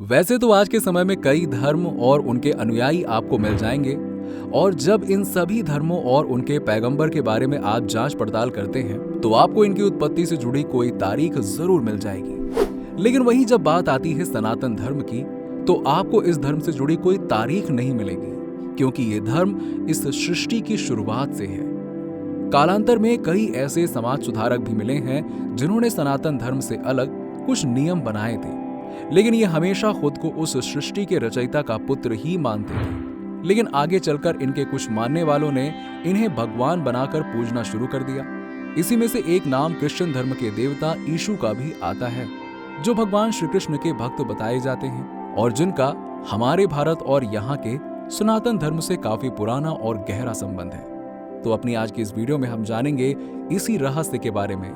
वैसे तो आज के समय में कई धर्म और उनके अनुयायी आपको मिल जाएंगे, और जब इन सभी धर्मों और उनके पैगंबर के बारे में आप जांच पड़ताल करते हैं तो आपको इनकी उत्पत्ति से जुड़ी कोई तारीख जरूर मिल जाएगी। लेकिन वहीं जब बात आती है सनातन धर्म की, तो आपको इस धर्म से जुड़ी कोई तारीख नहीं मिलेगी, क्योंकि ये धर्म इस सृष्टि की शुरुआत से है। कालांतर में कई ऐसे समाज सुधारक भी मिले हैं जिन्होंने सनातन धर्म से अलग कुछ नियम बनाए थे, लेकिन ये हमेशा खुद को उस सृष्टि के रचयिता का पुत्र ही मानते थे। लेकिन आगे चलकर इनके कुछ मानने वालों ने इन्हें भगवान बनाकर पूजना शुरू कर दिया। इसी में से एक नाम क्रिश्चियन धर्म के देवता यीशु का भी आता है, जो भगवान श्री कृष्ण के भक्त बताए जाते हैं और जिनका हमारे भारत और यहाँ के सनातन धर्म से काफी पुराना और गहरा संबंध है। तो अपनी आज की इस वीडियो में हम जानेंगे इसी रहस्य के बारे में,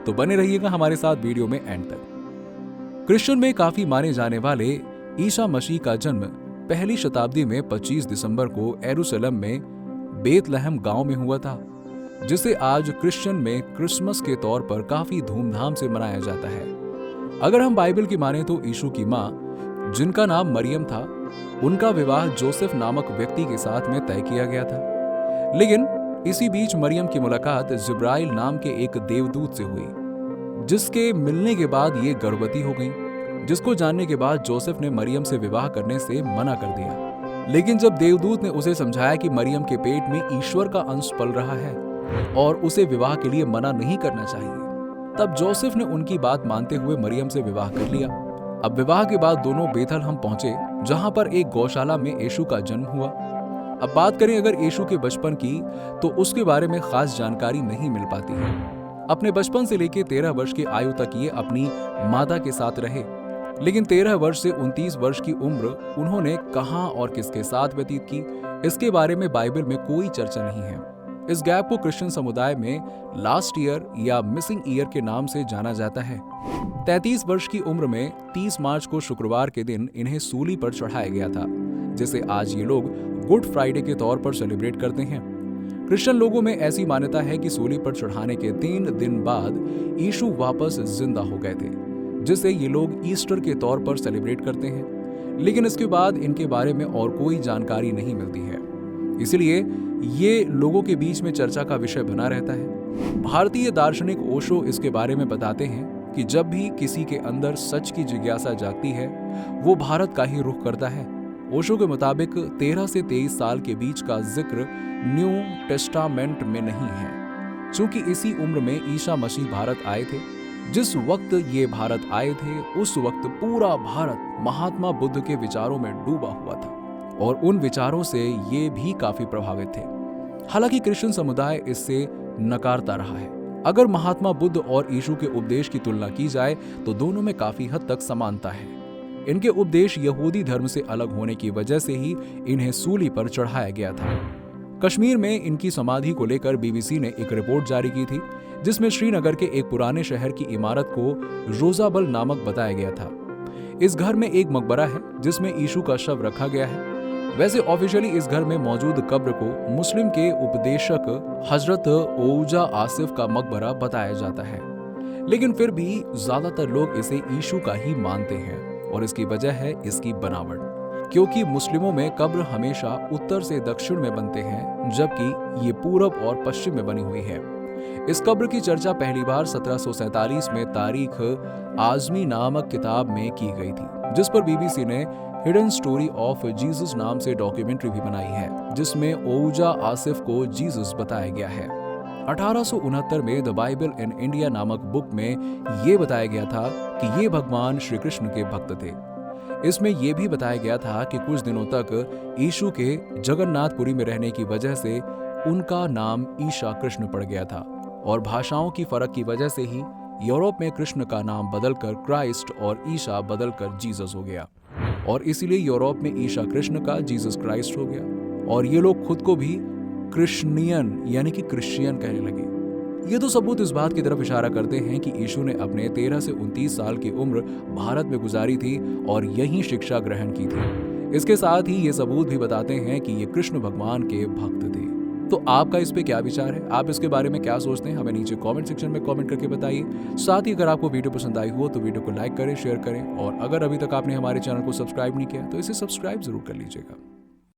तो बने रहिएगा हमारे साथ वीडियो में एंड तक। क्रिश्चियन में काफी माने जाने वाले ईसा मसीह का जन्म पहली शताब्दी में 25 दिसंबर को यरूशलेम में बेतलहम गांव में हुआ था, जिसे आज क्रिश्चियन में क्रिसमस के तौर पर काफी धूमधाम से मनाया जाता है। अगर हम बाइबल की माने तो यीशु की मां, जिनका नाम मरियम था, उनका विवाह जोसेफ नामक व्यक्ति के साथ में तय किया गया था। लेकिन इसी बीच मरियम की मुलाकात जिब्राइल नाम के एक देवदूत से हुई, जिसके मिलने के बाद ये गर्भवती हो गई, जिसको जानने के बाद जोसेफ ने मरियम से विवाह करने से मना कर दिया। लेकिन जब देवदूत ने उसे समझाया कि मरियम के पेट में ईश्वर का अंश पल रहा है और उसे विवाह के लिए मना नहीं करना चाहिए, तब जोसेफ ने उनकी बात मानते हुए मरियम से विवाह कर लिया। अब विवाह के बाद दोनों बेथलहम पहुंचे, जहां पर एक गौशाला में यीशु का जन्म हुआ। अब बात करें अगर यीशु के बचपन की, तो उसके बारे में खास जानकारी नहीं मिल पाती है। अपने बचपन से लेकर 13 वर्ष की आयु तक ये अपनी माता के साथ रहे, लेकिन 13 वर्ष से 29 वर्ष की उम्र उन्होंने कहां और किसके साथ व्यतीत की, इसके बारे में बाइबल में कोई चर्चा नहीं है। इस गैप को क्रिश्चियन समुदाय में लास्ट ईयर या मिसिंग ईयर के नाम से जाना जाता है। 33 वर्ष की उम्र में 30 मार्च को शुक्रवार के दिन इन्हें सूली पर चढ़ाया गया था, जिसे आज ये लोग गुड फ्राइडे के तौर पर सेलिब्रेट करते हैं। क्रिश्चियन लोगों में ऐसी मान्यता है कि सूली पर चढ़ाने के 3 दिन बाद यीशु वापस जिंदा हो गए थे, जिसे ये लोग ईस्टर के तौर पर सेलिब्रेट करते हैं। लेकिन इसके बाद इनके बारे में और कोई जानकारी नहीं मिलती है, इसलिए ये लोगों के बीच में चर्चा का विषय बना रहता है। भारतीय दार्शनिक ओशो इसके बारे में बताते हैं कि जब भी किसी के अंदर सच की जिज्ञासा जागती है, वो भारत का ही रुख करता है। ओशो के मुताबिक 13 से 23 साल के बीच का जिक्र न्यू टेस्टामेंट में नहीं है, क्योंकि इसी उम्र में ईसा मसीह भारत आए थे। जिस वक्त ये भारत आए थे, उस वक्त पूरा भारत महात्मा बुद्ध के विचारों में डूबा हुआ था और उन विचारों से ये भी काफी प्रभावित थे। हालांकि क्रिश्चियन समुदाय इससे नकारता रहा है। अगर महात्मा बुद्ध और यीशु के उपदेश की तुलना की जाए तो दोनों में काफी हद तक समानता है। इनके उपदेश यहूदी धर्म से अलग होने की वजह से ही इन्हें सूली पर चढ़ाया गया था। कश्मीर में इनकी समाधि को लेकर बीबीसी ने एक रिपोर्ट जारी की थी, जिसमें श्रीनगर के एक पुराने शहर की इमारत को रोजाबल नामक बताया गया था। इस घर में एक मकबरा है जिसमें यीशु का शव रखा गया है। वैसे ऑफिशियली इस घर में मौजूद कब्र को मुस्लिम के उपदेशक हजरत ओऊजा आसिफ का मकबरा बताया जाता है, लेकिन फिर भी ज्यादातर लोग इसे यीशु का ही मानते हैं और इसकी वजह है इसकी बनावट, क्योंकि मुस्लिमों में कब्र हमेशा उत्तर से दक्षिण में बनते हैं, जबकि ये पूरब और पश्चिम में बनी हुई है। इस कब्र की चर्चा पहली बार 1747 में तारीख आजमी नामक किताब में की गई थी, जिस पर बीबीसी ने हिडन स्टोरी ऑफ जीसस नाम से डॉक्यूमेंट्री भी बनाई है, जिसमें ओऊजा आसिफ को जीसस बताया गया है। 1869 में द बाइबल इन इंडिया नामक बुक में ये बताया गया था कि ये भगवान श्री कृष्ण के भक्त थे। इसमें यह भी बताया गया था कि कुछ दिनों तक यीशु के जगन्नाथपुरी में रहने की वजह से उनका नाम ईशा कृष्ण पड़ गया था और भाषाओं की फर्क की वजह से ही यूरोप में कृष्ण का नाम बदलकर क्राइस्ट और ईशा बदलकर जीसस हो गया, और इसीलिए यूरोप में ईशा कृष्ण का जीसस क्राइस्ट हो गया और ये लोग खुद को भी क्रिश्चियन यानी कि क्रिश्चियन कहने लगे। ये तो सबूत इस बात की तरफ इशारा करते हैं कि यीशु ने अपने 13 से 29 साल की उम्र भारत में गुजारी थी और यहीं शिक्षा ग्रहण की थी। इसके साथ ही ये सबूत भी बताते हैं कि ये कृष्ण भगवान के भक्त थे। तो तो आपका इस पे क्या विचार है, आप इसके बारे में क्या सोचते हैं, हमें नीचे कमेंट सेक्शन में कमेंट करके बताइए। साथ ही अगर आपको वीडियो पसंद आई हो तो वीडियो को लाइक करें, शेयर करें, और अगर अभी तक आपने हमारे चैनल को सब्सक्राइब नहीं किया तो इसे सब्सक्राइब जरूर कर लीजिएगा।